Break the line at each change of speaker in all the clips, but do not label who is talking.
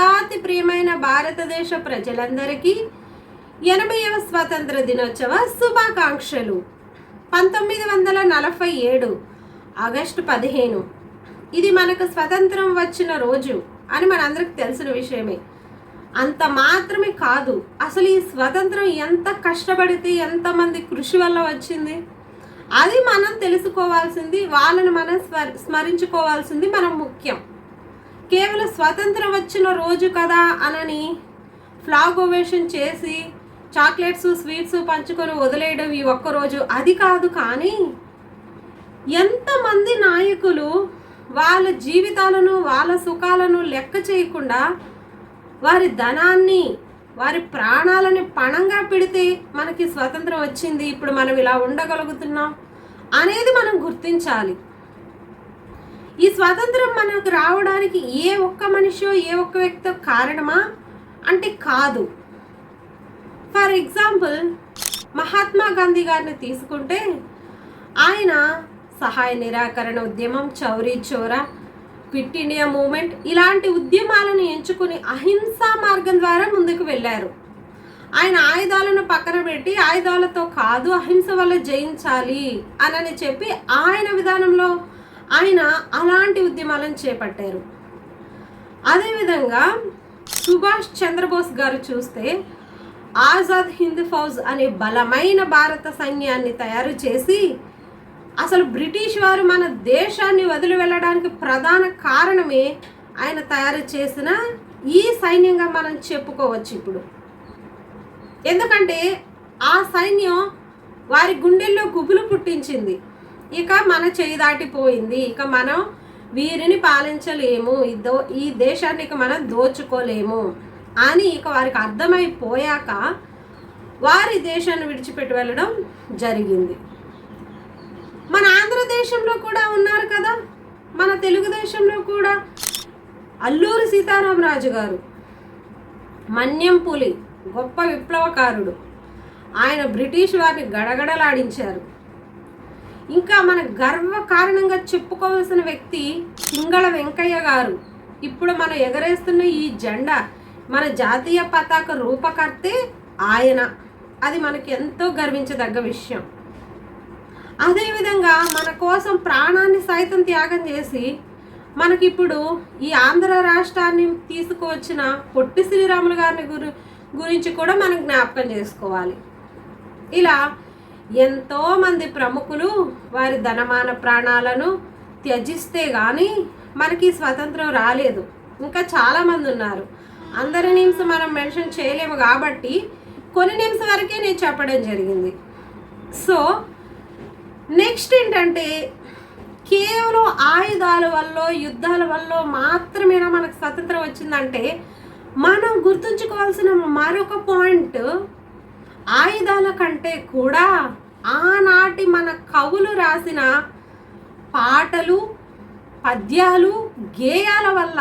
అతి ప్రియమైన భారతదేశ ప్రజలందరికీ 80వ స్వాతంత్ర దినోత్సవ శుభాకాంక్షలు. 1947 ఆగస్టు 15 ఇది మనకు స్వతంత్రం వచ్చిన రోజు అని మనందరికి తెలిసిన విషయమే. అంత మాత్రమే కాదు, అసలు ఈ స్వతంత్రం ఎంత కష్టపడితే ఎంతమంది కృషి వల్ల వచ్చింది అది మనం తెలుసుకోవాల్సింది, వాళ్ళని మనం స్మరించుకోవాల్సింది మనం ముఖ్యం. కేవలం స్వతంత్రం వచ్చిన రోజు కదా అనని ఫ్లాగ్ ఓవేషన్ చేసి చాక్లెట్స్ స్వీట్స్ పంచుకొని వదిలేయడం ఈ ఒక్కరోజు అది కాదు. కానీ ఎంతమంది నాయకులు వాళ్ళ జీవితాలను వాళ్ళ సుఖాలను లెక్క చేయకుండా వారి ధనాన్ని వారి ప్రాణాలని పణంగా పెడితే మనకి స్వతంత్రం వచ్చింది, ఇప్పుడు మనం ఇలా ఉండగలుగుతున్నాం అనేది మనం గుర్తించాలి. ఈ స్వాతంత్రం మనకు రావడానికి ఏ ఒక్క మనిషో ఏ ఒక్క వ్యక్తి కారణమా అంటే కాదు. ఫర్ ఎగ్జాంపుల్ మహాత్మా గాంధీ గారిని తీసుకుంటే ఆయన సహాయ నిరాకరణ ఉద్యమం, చౌరీ చోరా, క్విట్ ఇండియా మూమెంట్ ఇలాంటి ఉద్యమాలను ఎంచుకుని అహింసా మార్గం ద్వారా ముందుకు వెళ్ళారు. ఆయన ఆయుధాలను పక్కన పెట్టి ఆయుధాలతో కాదు అహింస వల్ల జయించాలి అని చెప్పి ఆయన విధానంలో ఆయన అలాంటి ఉద్యమాలను చేపట్టారు. అదేవిధంగా సుభాష్ చంద్రబోస్ గారు చూస్తే ఆజాద్ హింద్ ఫౌజ్ అనే బలమైన భారత సైన్యాన్ని తయారు చేసి అసలు బ్రిటిష్ వారు మన దేశాన్ని వదిలి వెళ్ళడానికి ప్రధాన కారణమే ఆయన తయారు చేసిన ఈ సైన్యంగా మనం చెప్పుకోవచ్చు ఇప్పుడు. ఎందుకంటే ఆ సైన్యం వారి గుండెల్లో గుబులు పుట్టించింది. ఇక మన చేయి దాటిపోయింది, ఇక మనం వీరిని పాలించలేము, ఈ దేశాన్ని ఇక మనం దోచుకోలేము అని ఇక వారికి అర్థమైపోయాక వారి దేశాన్ని విడిచిపెట్టి వెళ్ళడం జరిగింది. మన ఆంధ్రదేశంలో కూడా ఉన్నారు కదా, మన తెలుగుదేశంలో కూడా అల్లూరి సీతారామరాజు గారు, మన్యం పులి, గొప్ప విప్లవకారుడు. ఆయన బ్రిటిష్ వారిని గడగడలాడించారు. ఇంకా మన గర్వకారణంగా చెప్పుకోవాల్సిన వ్యక్తి పింగళ వెంకయ్య గారు. ఇప్పుడు మనం ఎగరేస్తున్న ఈ జెండా మన జాతీయ పతాక రూపకర్తే ఆయన. అది మనకి ఎంతో గర్వించదగ్గ విషయం. అదేవిధంగా మన కోసం ప్రాణాన్ని సైతం త్యాగం చేసి మనకిప్పుడు ఈ ఆంధ్ర రాష్ట్రాన్ని తీసుకువచ్చిన పొట్టి శ్రీరాములు గారిని గురించి కూడా మనం జ్ఞాపకం చేసుకోవాలి. ఇలా ఎంతోమంది ప్రముఖులు వారి ధనమాన ప్రాణాలను త్యజిస్తే కానీ మనకి స్వతంత్రం రాలేదు. ఇంకా చాలామంది ఉన్నారు, అందరి నేమ్స్ మనం మెన్షన్ చేయలేము కాబట్టి కొన్ని నేమ్స్ వరకే నేను చెప్పడం జరిగింది. సో నెక్స్ట్ ఏంటంటే కేవలం ఆయుధాల వల్ల యుద్ధాల వల్ల మాత్రమేనా మనకు స్వతంత్రం వచ్చిందంటే మనం గుర్తుంచుకోవాల్సిన మరొక పాయింట్, ఆయుధాల కంటే కూడా ఆనాటి మన కవులు రాసిన పాటలు, పద్యాలు, గేయాల వల్ల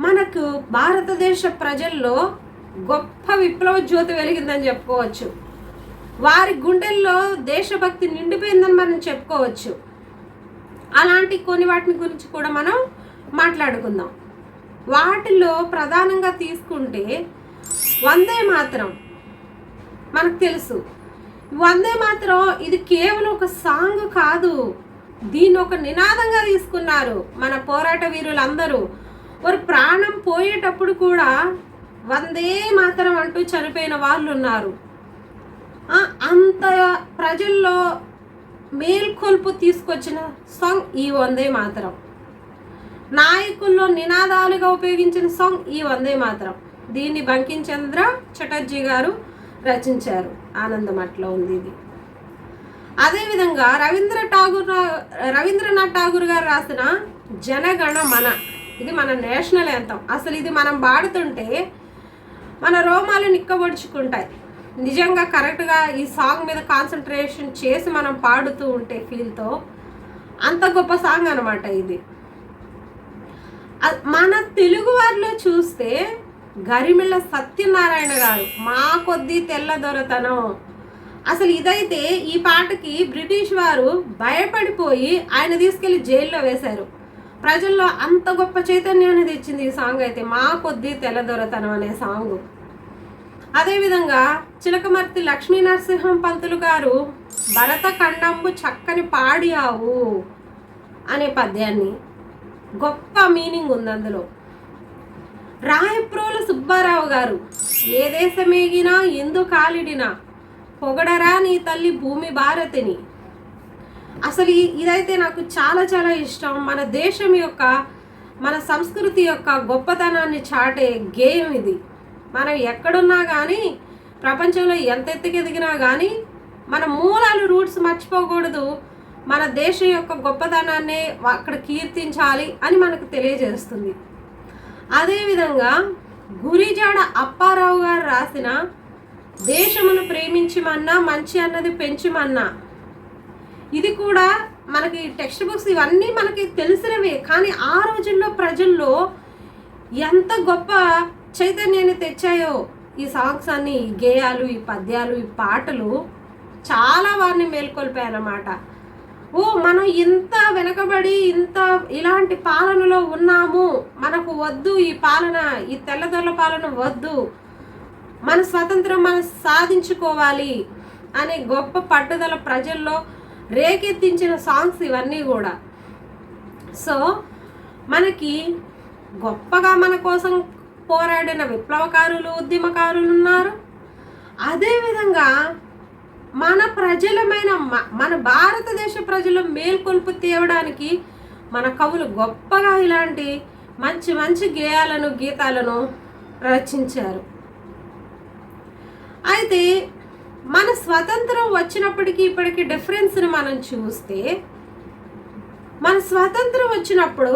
మనకు భారతదేశ ప్రజల్లో గొప్ప విప్లవ జ్యోతి వెలిగిందని చెప్పుకోవచ్చు. వారి గుండెల్లో దేశభక్తి నిండిపోయిందని మనం చెప్పుకోవచ్చు. అలాంటి కొన్ని వాటిని గురించి కూడా మనం మాట్లాడుకుందాం. వాటిల్లో ప్రధానంగా తీసుకుంటే వందే మాతరం మనకు తెలుసు. వందే మాతరం ఇది కేవలం ఒక సాంగ్ కాదు, దీన్ని ఒక నినాదంగా తీసుకున్నారు మన పోరాట వీరులందరూ. వారు ప్రాణం పోయేటప్పుడు కూడా వందే మాతరం అంటూ చనిపోయిన వాళ్ళు ఉన్నారు. అంత ప్రజల్లో మేల్కొల్పు తీసుకొచ్చిన సాంగ్ ఈ వందే మాతరం. నాయకుల్లో నినాదాలుగా ఉపయోగించిన సాంగ్ ఈ వందే మాతరం. దీన్ని బంకించంద్ర చటర్జీ గారు రచించారు. ఆనందమట్లో ఉంది ఇది. అదేవిధంగా రవీంద్రనాథ్ ఠాగూర్ గారు రాసిన జనగణ మన, ఇది మన నేషనల్ యాంథమ్. అసలు ఇది మనం పాడుతుంటే మన రోమాలు నిక్కబొడుచుకుంటాయి. నిజంగా కరెక్ట్గా ఈ సాంగ్ మీద కాన్సన్ట్రేషన్ చేసి మనం పాడుతూ ఉంటే ఫీల్తో అంత గొప్ప సాంగ్ అనమాట ఇది. మన తెలుగు వారిలో చూస్తే గరిమెళ్ళ సత్యనారాయణ గారు మా కొద్దీ తెల్ల దొరతనం. అసలు ఇదైతే ఈ పాటకి బ్రిటిష్ వారు భయపడిపోయి ఆయన తీసుకెళ్లి జైల్లో వేశారు. ప్రజల్లో అంత గొప్ప చైతన్యాన్ని తెచ్చింది ఈ సాంగ్ అయితే, మా కొద్దీ తెల్లదొరతనం అనే సాంగ్. అదేవిధంగా చిలకమర్తి లక్ష్మీ నరసింహం పంతులు గారు భరత ఖండంబు చక్కని పాడియావు అనే పద్యాన్ని, గొప్ప మీనింగ్ ఉంది అందులో. రాయప్రోలు సుబ్బారావు గారు ఏ దేశమేగినా ఎందు కాలిడినా పొగడరా నీ తల్లి భూమి భారతిని. అసలు ఇదైతే నాకు చాలా చాలా ఇష్టం. మన దేశం యొక్క, మన సంస్కృతి యొక్క గొప్పతనాన్ని చాటే గేయం ఇది. మనం ఎక్కడున్నా కానీ, ప్రపంచంలో ఎంత ఎత్తుకెదిగినా కానీ మన మూలాలు, రూట్స్ మర్చిపోకూడదు. మన దేశం యొక్క గొప్పతనాన్ని అక్కడ కీర్తించాలి అని మనకు తెలియజేస్తుంది. అదేవిధంగా గురిజాడ అప్పారావు గారు రాసిన దేశమును ప్రేమించమన్నా మంచి అన్నది పెంచుమన్నా, ఇది కూడా మనకి టెక్స్ట్ బుక్స్ ఇవన్నీ మనకి తెలిసినవే, కానీ ఆ రోజుల్లో ప్రజల్లో ఎంత గొప్ప చైతన్యాన్ని తెచ్చాయో ఈ సాంగ్స్ అన్ని, ఈ గేయాలు, ఈ పద్యాలు, ఈ పాటలు చాలా వారిని మేల్కొల్పాయన్నమాట. ఓ మనం ఇంత వెనకబడి ఇలాంటి పాలనలో ఉన్నాము, మనకు వద్దు ఈ పాలన, ఈ తెల్లదొల్ల పాలన వద్దు, మన స్వతంత్రం మనం సాధించుకోవాలి అనే గొప్ప పట్టుదల ప్రజల్లో రేకెత్తించిన సాంగ్స్ ఇవన్నీ కూడా. సో మనకి గొప్పగా మన కోసం పోరాడిన విప్లవకారులు, ఉద్యమకారులు ఉన్నారు. అదేవిధంగా మన ప్రజలమైన మన భారతదేశ ప్రజలు మేల్కొల్పు తేవడానికి మన కవులు గొప్పగా ఇలాంటి మంచి మంచి గేయాలను, గీతాలను రచించారు. అయితే మన స్వతంత్రం వచ్చినప్పటికీ ఇప్పటికీ డిఫరెన్స్ని మనం చూస్తే, మన స్వతంత్రం వచ్చినప్పుడు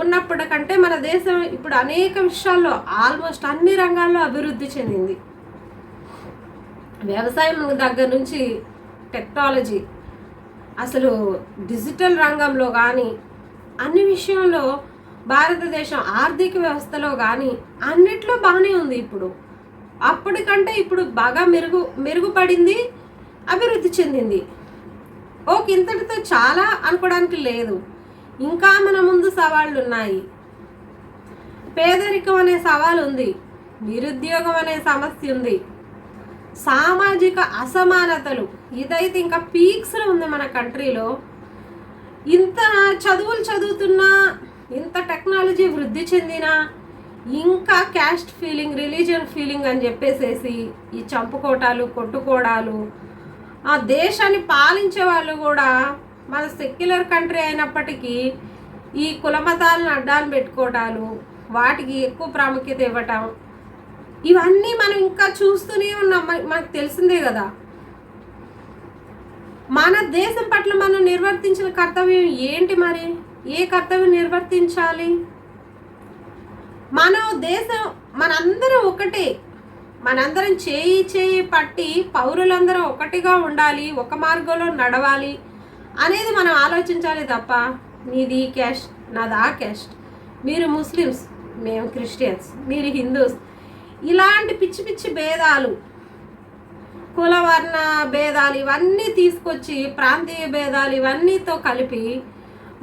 ఉన్నప్పటి కంటే మన దేశం ఇప్పుడు అనేక విషయాల్లో, ఆల్మోస్ట్ అన్ని రంగాల్లో అభివృద్ధి చెందింది. వ్యవసాయం దగ్గర నుంచి టెక్నాలజీ, అసలు డిజిటల్ రంగంలో కానీ అన్ని విషయంలో భారతదేశం ఆర్థిక వ్యవస్థలో కానీ అన్నిట్లో బాగానే ఉంది. ఇప్పుడు అప్పటికంటే ఇప్పుడు బాగా మెరుగుపడింది, అభివృద్ధి చెందింది. ఓకే, ఇంతటితో చాలా అనుకోవడానికి లేదు, ఇంకా మన ముందు సవాళ్ళు ఉన్నాయి. పేదరికం అనే సవాలు ఉంది, నిరుద్యోగం అనే సమస్య ఉంది, సామాజిక అసమానతలు, ఇదైతే ఇంకా పీక్స్లో ఉంది మన కంట్రీలో. ఇంత చదువులు చదువుతున్నా, ఇంత టెక్నాలజీ వృద్ధి చెందినా ఇంకా క్యాస్ట్ ఫీలింగ్, రిలీజియన్ ఫీలింగ్ అని చెప్పేసేసి ఈ చంపుకోటాలు, కొట్టుకోవడాలు, ఆ దేశాన్ని పాలించే వాళ్ళు కూడా మన సెక్యులర్ కంట్రీ అయినప్పటికీ ఈ కులమతాలను అడ్డాలు పెట్టుకోవటాలు, వాటికి ఎక్కువ ప్రాముఖ్యత ఇవ్వటం, ఇవన్నీ మనం ఇంకా చూస్తూనే ఉన్నాం. మనకు తెలిసిందే కదా. మన దేశం పట్ల మనం నిర్వర్తించిన కర్తవ్యం ఏంటి మరి? ఏ కర్తవ్యం నిర్వర్తించాలి? మన దేశం, మనందరం ఒకటే, మనందరం చేయి చేయి పట్టి పౌరులందరం ఒకటిగా ఉండాలి, ఒక మార్గంలో నడవాలి అనేది మనం ఆలోచించాలి తప్ప, నీది ఈ క్యాస్ట్, నాది ఆ క్యాస్ట్, మీరు ముస్లిమ్స్, మేము క్రిస్టియన్స్, మీరు హిందూస్, ఇలాంటి పిచ్చి పిచ్చి భేదాలు, కులవర్ణ భేదాలు ఇవన్నీ తీసుకొచ్చి, ప్రాంతీయ భేదాలు ఇవన్నీతో కలిపి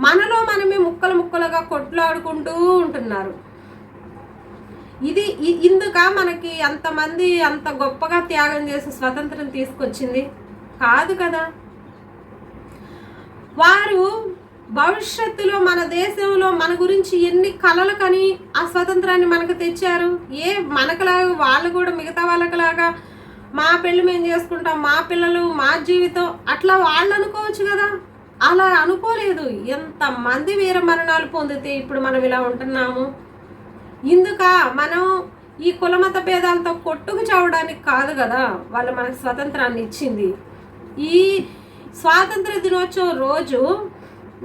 మనలో మనమే ముక్కలు ముక్కలుగా కొట్లాడుకుంటూ ఉంటున్నారు. ఇది ఇందుక మనకి అంతమంది అంత గొప్పగా త్యాగం చేసి స్వతంత్రం తీసుకొచ్చింది కాదు కదా. వారు భవిష్యత్తులో మన దేశంలో మన గురించి ఎన్ని కలలు కని ఆ స్వతంత్రాన్ని మనకు తెచ్చారు. మనకులాగా వాళ్ళు కూడా మిగతా వాళ్ళకులాగా మా పెళ్ళి మేము చేసుకుంటాం, మా పిల్లలు, మా జీవితం అట్లా వాళ్ళు అనుకోవచ్చు కదా. అలా అనుకోలేదు. ఎంతమంది వీర మరణాలు పొందితే ఇప్పుడు మనం ఇలా ఉంటున్నాము. ఇందుక మనం ఈ కులమత భేదాలతో కొట్టుకు చావడానికి కాదు కదా వాళ్ళు మనకు స్వతంత్రాన్ని ఇచ్చింది. ఈ స్వాతంత్ర దినోత్సవం రోజు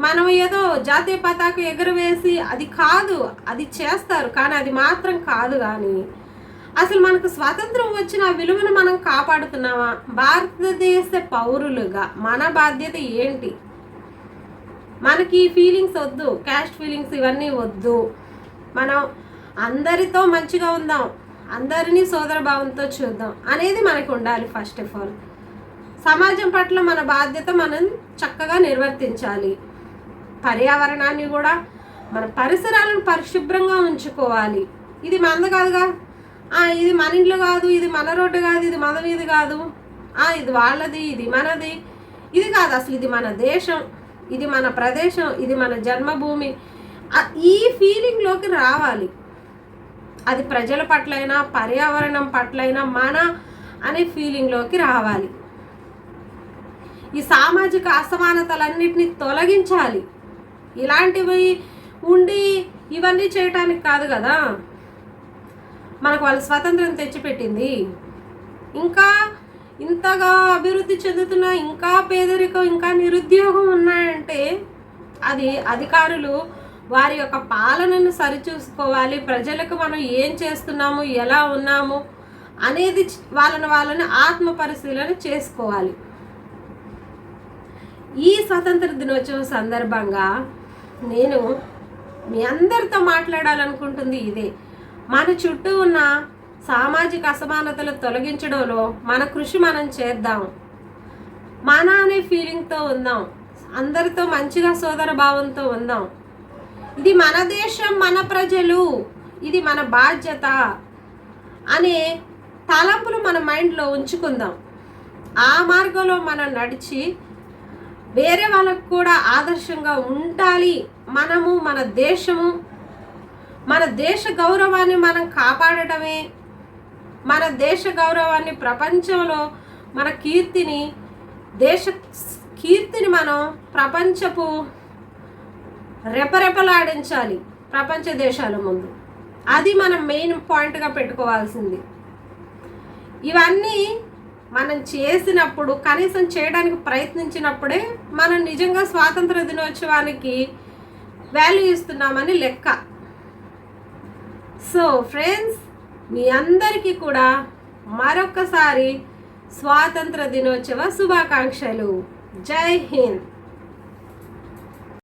మనం ఏదో జాతీయ పతాకం ఎగురవేసి అది కాదు, అది చేస్తారు కానీ అది మాత్రం కాదు. కానీ అసలు మనకు స్వాతంత్రం వచ్చిన విలువను మనం కాపాడుతున్నామా? భారతదేశ పౌరులుగా మన బాధ్యత ఏంటి? మనకి ఫీలింగ్స్ వద్దు, క్యాస్ట్ ఫీలింగ్స్ ఇవన్నీ వద్దు. మనం అందరితో మంచిగా ఉందాం, అందరినీ సోదర భావంతో చూద్దాం అనేది మనకు ఉండాలి. ఫస్ట్ ఆఫ్ ఆల్ సమాజం పట్ల మన బాధ్యత మనం చక్కగా నిర్వర్తించాలి. పర్యావరణాన్ని కూడా మన పరిసరాలను పరిశుభ్రంగా ఉంచుకోవాలి. ఇది మనది కాదుగా, ఇది మన ఇంట్లో కాదు, ఇది మన రోడ్డు కాదు, ఇది మన వీధి కాదు, ఇది వాళ్ళది, ఇది మనది, ఇది కాదు, అసలు ఇది మన దేశం, ఇది మన ప్రదేశం, ఇది మన జన్మభూమి. ఈ ఫీలింగ్లోకి రావాలి. అది ప్రజల పట్లైనా పర్యావరణం పట్లైనా మన అనే ఫీలింగ్లోకి రావాలి. ఈ సామాజిక అసమానతలన్నిటిని తొలగించాలి. ఇలాంటివి ఉండి ఇవన్నీ చేయటానికి కాదు కదా మనకు వాళ్ళు స్వతంత్రం తెచ్చిపెట్టింది. ఇంకా ఇంతగా అభివృద్ధి చెందుతున్న, ఇంకా పేదరికం, ఇంకా నిరుద్యోగం ఉన్నాయంటే అది అధికారులు వారి యొక్క పాలనను సరిచూసుకోవాలి. ప్రజలకు మనం ఏం చేస్తున్నాము, ఎలా ఉన్నాము అనేది వాళ్ళని ఆత్మ పరిశీలన చేసుకోవాలి. ఈ స్వతంత్ర దినోత్సవం సందర్భంగా నేను మీ అందరితో మాట్లాడాలనుకుంటుంది ఇదే. మన చుట్టూ ఉన్న సామాజిక అసమానతలు తొలగించడంలో మన కృషి మనం చేద్దాం. మన అనే ఫీలింగ్తో ఉందాం. అందరితో మంచిగా సోదర భావంతో ఉందాం. ఇది మన దేశం, మన ప్రజలు, ఇది మన బాధ్యత అనే తలంపులు మన మైండ్లో ఉంచుకుందాం. ఆ మార్గంలో మనం నడిచి వేరే వాళ్ళకు కూడా ఆదర్శంగా ఉండాలి. మనము, మన దేశము, మన దేశ గౌరవాన్ని మనం కాపాడటమే, మన దేశ గౌరవాన్ని ప్రపంచంలో మన కీర్తిని, దేశ కీర్తిని మనం ప్రపంచపు రెపరెపలాడించాలి ప్రపంచ దేశాల ముందు. అది మనం మెయిన్ పాయింట్గా పెట్టుకోవాల్సింది. ఇవన్నీ మనం చేసినప్పుడు, కనీసం చేయడానికి ప్రయత్నించినప్పుడే మనం నిజంగా స్వాతంత్ర దినోత్సవానికి వాల్యూ ఇస్తున్నామని లెక్క. సో ఫ్రెండ్స్, మీ అందరికీ కూడా మరొకసారి స్వాతంత్ర దినోత్సవ శుభాకాంక్షలు. జై హింద్.